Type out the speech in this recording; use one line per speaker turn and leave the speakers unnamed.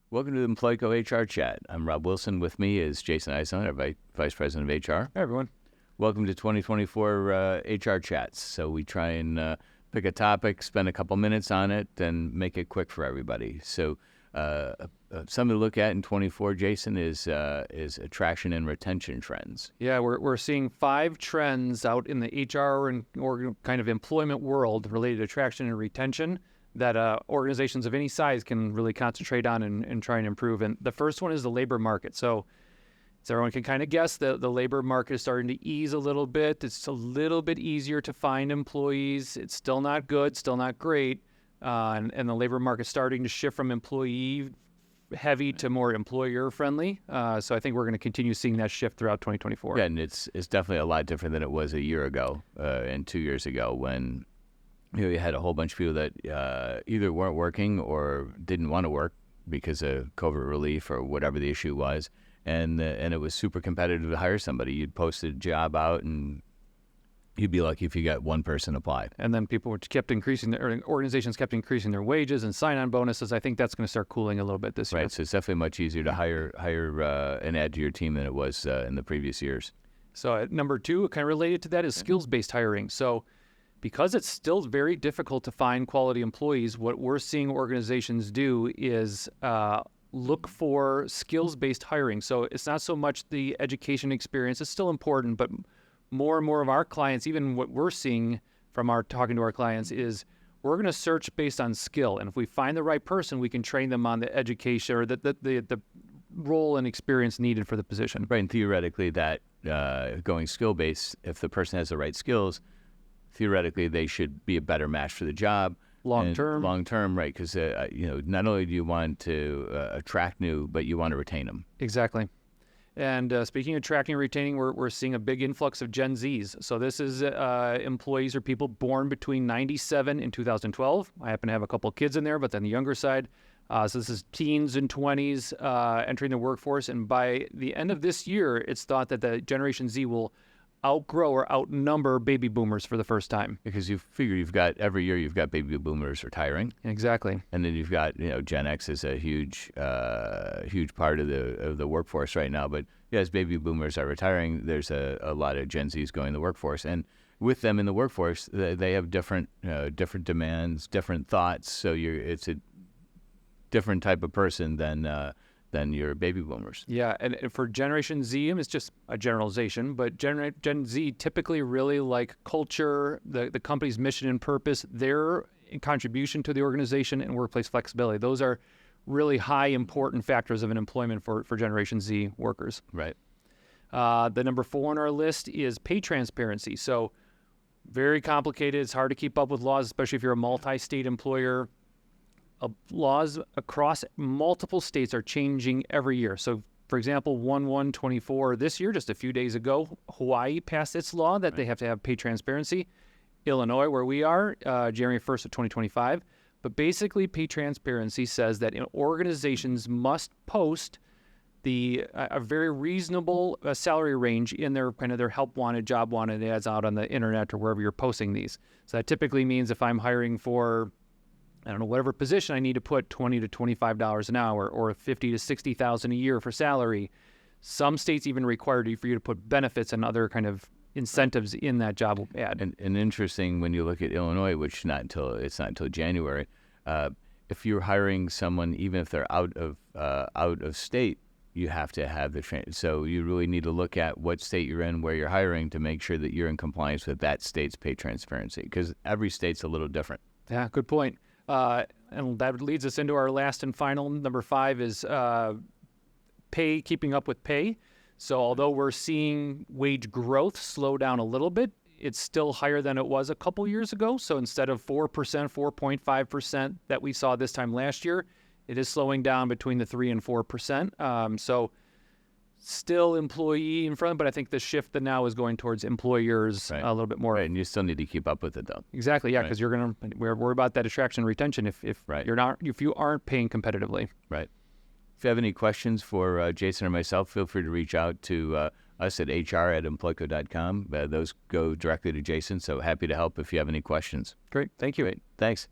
Welcome to the Employco HR Chat. I'm Rob Wilson. With me is Jason Eisen, our Vice President of HR.
Hi, everyone.
Welcome to 2024 HR Chats. So we try and pick a topic, spend a couple minutes on it, and make it quick for everybody. So something to look at in 24, Jason, is attraction and retention trends.
Yeah, we're seeing 5 trends out in the HR or kind of employment world related to attraction and retention that organizations of any size can really concentrate on and try and improve. And the first one is the labor market. So as everyone can kind of guess, the labor market is starting to ease a little bit. It's a little bit easier to find employees. It's still not good, still not great. And the labor market is starting to shift from employee heavy to more employer friendly. So I think we're going to continue seeing that shift throughout 2024.
Yeah, and it's definitely a lot different than it was a year ago and 2 years ago when you had a whole bunch of people that either weren't working or didn't want to work because of COVID relief or whatever the issue was. And it was super competitive to hire somebody. You'd post a job out and you'd be lucky if you got one person applied.
And then organizations kept increasing their wages and sign-on bonuses. I think that's going to start cooling a little bit this year.
Right, so it's definitely much easier to hire and add to your team than it was in the previous years.
So number 2, kind of related to that, is skills-based hiring. So because it's still very difficult to find quality employees, what we're seeing organizations do is look for skills-based hiring. So it's not so much the education experience. It's still important, but more and more of our clients, even what we're seeing from our talking to our clients, is we're going to search based on skill. And if we find the right person, we can train them on the education or the role and experience needed for the position.
Right, and theoretically that going skill-based, if the person has the right skills, theoretically they should be a better match for the job. Long term, right, because not only do you want to attract new, but you want to retain them.
Exactly. And speaking of attracting and retaining, we're seeing a big influx of Gen Zs. So this is employees or people born between 97 and 2012. I happen to have a couple of kids in there, but then the younger side. So this is teens and 20s entering the workforce. And by the end of this year, it's thought that the Generation Z will outgrow or outnumber baby boomers for the first time.
Because you figure every year you've got baby boomers retiring.
Exactly.
And then you've got, Gen X is a huge part of the workforce right now. But as baby boomers are retiring, there's a lot of Gen Zs going to the workforce. And with them in the workforce, they have different demands, different thoughts. So it's a different type of person than your baby boomers.
Yeah, and for Generation Z, it's just a generalization, but Gen Z typically really like culture, the company's mission and purpose, their contribution to the organization, and workplace flexibility. Those are really high important factors of an employment for Generation Z workers.
Right.
The number 4 on our list is pay transparency. So very complicated. It's hard to keep up with laws, especially if you're a multi-state employer. Laws across multiple states are changing every year. So, for example, 1/1/24 this year, just a few days ago, Hawaii passed its law that they have to have pay transparency. Illinois, where we are, January 1st of 2025. But basically, pay transparency says that organizations must post a very reasonable salary range in their kind of their help wanted, job wanted ads out on the internet or wherever you're posting these. So that typically means if I'm hiring for whatever position, I need to put $20 to $25 an hour or $50,000 to $60,000 a year for salary. Some states even require for you to put benefits and other kind of incentives in that job ad.
And interesting when you look at Illinois, which it's not until January. If you're hiring someone, even if they're out of state, you have to have the training. So you really need to look at what state you're in, where you're hiring, to make sure that you're in compliance with that state's pay transparency, because every state's a little different.
Yeah, good point. And that leads us into our last and final, number 5, is keeping up with pay. So although we're seeing wage growth slow down a little bit, it's still higher than it was a couple years ago. So instead of 4%, 4.5% that we saw this time last year, it is slowing down between the 3% and 4%. So still employee in front, but I think the shift that now is going towards employers a little bit more.
Right, and you still need to keep up with it, though.
Exactly, yeah, because we're worried about that attraction and retention if you aren't paying competitively.
Right. If you have any questions for Jason or myself, feel free to reach out to us at hr@employco.com. Those go directly to Jason, so happy to help if you have any questions.
Great, thank you.
Great, thanks.